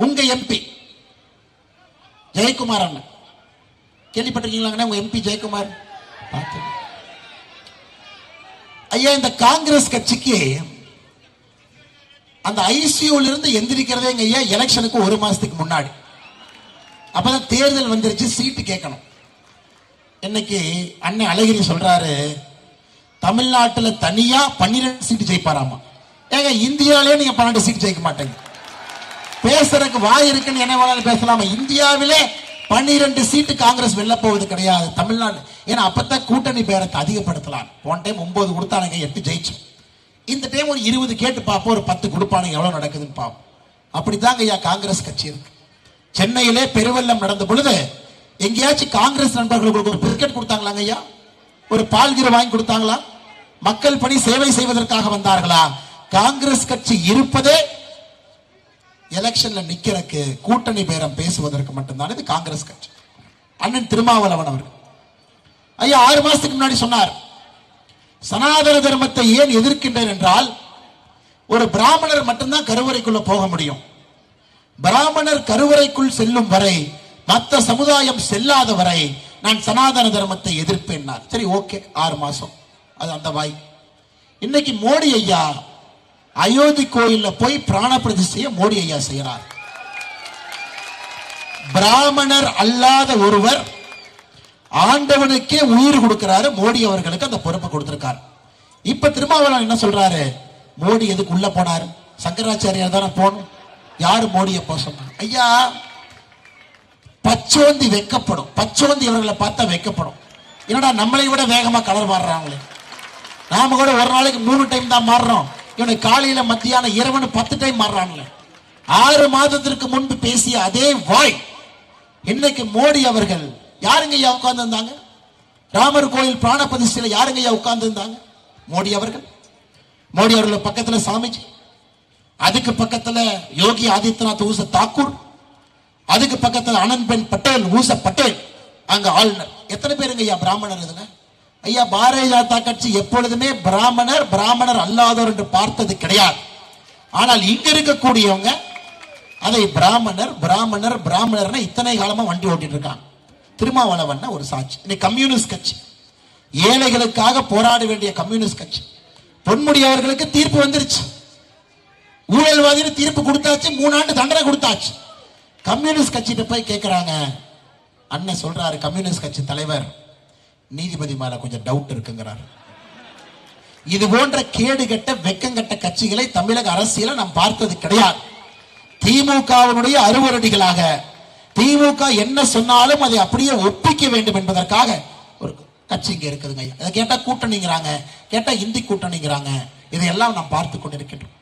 உங்க எம்பி ஜெயக்குமார் அண்ணன் கேள்விப்பட்டிருக்கீங்களா? உங்க எம்பி ஜெயக்குமார் ஐயா, இந்த காங்கிரஸ் கட்சிக்கு அந்த ஐசியூல இருந்து எந்திரிக்கிறதே ஐயா எலெக்ஷனுக்கு ஒரு மாசத்துக்கு முன்னாடி. அப்பதான் தேர்தல் வந்துருச்சு, சீட்டு கேட்கணும். இன்னைக்கு அண்ணன் அழகிரி சொல்றாரு, தமிழ்நாட்டில் தனியா 12 சீட்டு ஜெயிப்பாராமா. ஏங்க, இந்தியாவிலே நீங்க 12 சீட்டு ஜெயிக்க மாட்டேங்க. பேசுறதுக்கு வாய் இருக்குன்னு என்ன வேணாலும் பேசலாமா? இந்தியாவிலே 12 சீட்டு காங்கிரஸ் வெல்ல போவது கிடையாது தமிழ்நாடு. ஏன்னா அப்பதான் கூட்டணி பேரத்தை அதிகப்படுத்தலாம். போன டைம் 9 கொடுத்தானுங்க, 8 ஜெயிச்சோம். இந்த டைம் ஒரு 20 கேட்டு பார்ப்போம், ஒரு 10 கொடுப்பானுங்க, எவ்வளவு நடக்குதுன்னு பார்ப்போம். அப்படித்தாங்க ஐயா காங்கிரஸ் கட்சி இருக்கு. சென்னையிலே பெருவெள்ளம் நடந்த பொழுது எங்கேயாச்சும் காங்கிரஸ் நண்பர்களுக்கு ஒரு பிஸ்கட் கொடுத்தாங்களாங்க ஐயா? ஒரு பால்கிற வாங்கி கொடுத்தாங்களா? மக்கள் பணி சேவை செய்வதற்காக வந்தார்களா? காங்கிரஸ் கட்சி இருப்பதே எலெக்ஷன்ல நிக்கிறதுக்கு, கூட்டணி பேரம் பேசுவதற்கு மட்டும்தான் இது காங்கிரஸ் கட்சி. அண்ணன் திருமாவளவன் அவர்கள் ஐயா 6 மாசத்துக்கு முன்னாடி சொன்னார், சனாதன தர்மத்தை ஏன் எதிர்க்கின்றேன் என்றால், ஒரு பிராமணர் மட்டும்தான் கருவறைக்குள்ள போக முடியும். பிராமணர் கருவறைக்குள் செல்லும் வரை, மற்ற சமுதாயம் செல்லாத வரை நான் சனாதன தர்மத்தை எதிர்ப்பேன். சரி, ஓகே, 6 மாசம் அது அந்த வாய். இன்னைக்கு மோடி ஐயா அயோத்தி கோயில்ல போய் பிராண பிரதிஷ்டையை மோடி ஐயா செய்யறார். பிராமணர் அல்லாத ஒருவர் ஆண்டவனுக்கே உயிர் கொடுக்கிறாரு. மோடி அவர்களுக்கு அந்த பொறுப்பை கொடுத்திருக்கார். இப்ப திருமாவளவன் என்ன சொல்றாரு, மோடி எதுக்கு உள்ள போனார்? சங்கராச்சாரியார் தானே போகணும். யாரு மோடியை போக சொன்னார்? ஐயா, பச்சோந்தி வெக்கப்படும். பச்சோந்தி இவர்களை பார்த்தா வெக்கப்படும். என்னடா நம்மளை விட வேகமா கலர் மாறுறாங்களே. நாம கூட ஒரு நாளைக்கு 3 டைம் தான் மாறுறோம். இவனுக்கு காலையில மத்தியான இரவுன்னு 10 டைம் மாறுறாங்களே. 6 மாதத்திற்கு முன்பு பேசிய அதே வாய் இன்னைக்கு மோடி அவர்கள் யாருங்க ஐயா உட்கார்ந்து இருந்தாங்க? ராமர் கோயில் பிராண பிரதிஷ்டையில யாருங்க ஐயா உட்கார்ந்து இருந்தாங்க? மோடி அவர்கள். மோடி அவர்கள் பக்கத்துல சாமிஜி, அதுக்கு பக்கத்துல யோகி ஆதித்யநாத் ஊச தாக்கூர், அதுக்கு பக்கத்துல ஆனந்த்பென் பட்டேல் ஊச பட்டேல், அங்க ஆளுநர். எத்தனை பேருங்க ஐயா பிராமணர்? இதுல ஐயா பாரதிய ஜனதா கட்சி எப்பொழுதுமே பிராமணர் பிராமணர் அல்லாதோர் என்று பார்த்தது கிடையாது. ஆனால் இங்க இருக்கக்கூடியவங்க அதை பிராமணர் பிராமணர் பிராமணர் இத்தனை காலமா வண்டி ஓட்டிட்டு இருக்காங்க. திருமாவளவன் ஒரு சாட்சி. இன்னைக்கு கம்யூனிஸ்ட் கட்சி, ஏழைகளுக்காக போராட வேண்டிய கம்யூனிஸ்ட் கட்சி, பொன்முடி அவர்களுக்கு தீர்ப்பு வந்துருச்சு. ஊழல்வாதின்னு தீர்ப்பு கொடுத்தாச்சு, 3 ஆண்டு தண்டனை கொடுத்தாச்சு. கம்யூனிஸ்ட் கட்சியிட்ட போய் கேட்கிறாங்க. அண்ணன் சொல்றாரு, கம்யூனிஸ்ட் கட்சி தலைவர், நீதிபதி மேல கொஞ்சம் டவுட் இருக்குங்கிறார். இது போன்ற கேடு கட்ட வெக்கங்கட்ட கட்சிகளை தமிழக அரசியல நாம் பார்த்தது கிடையாது. திமுகவினுடைய அறுவரடிகளாக திமுக என்ன சொன்னாலும் அதை அப்படியே ஒப்பிக்க வேண்டும் என்பதற்காக ஒரு கட்சி இங்க இருக்குதுங்க. அதை கேட்டா கூட்டணிங்கிறாங்க, கேட்டா இந்தி கூட்டணிங்கிறாங்க. இதையெல்லாம் நாம் பார்த்து கொண்டிருக்கின்றோம்.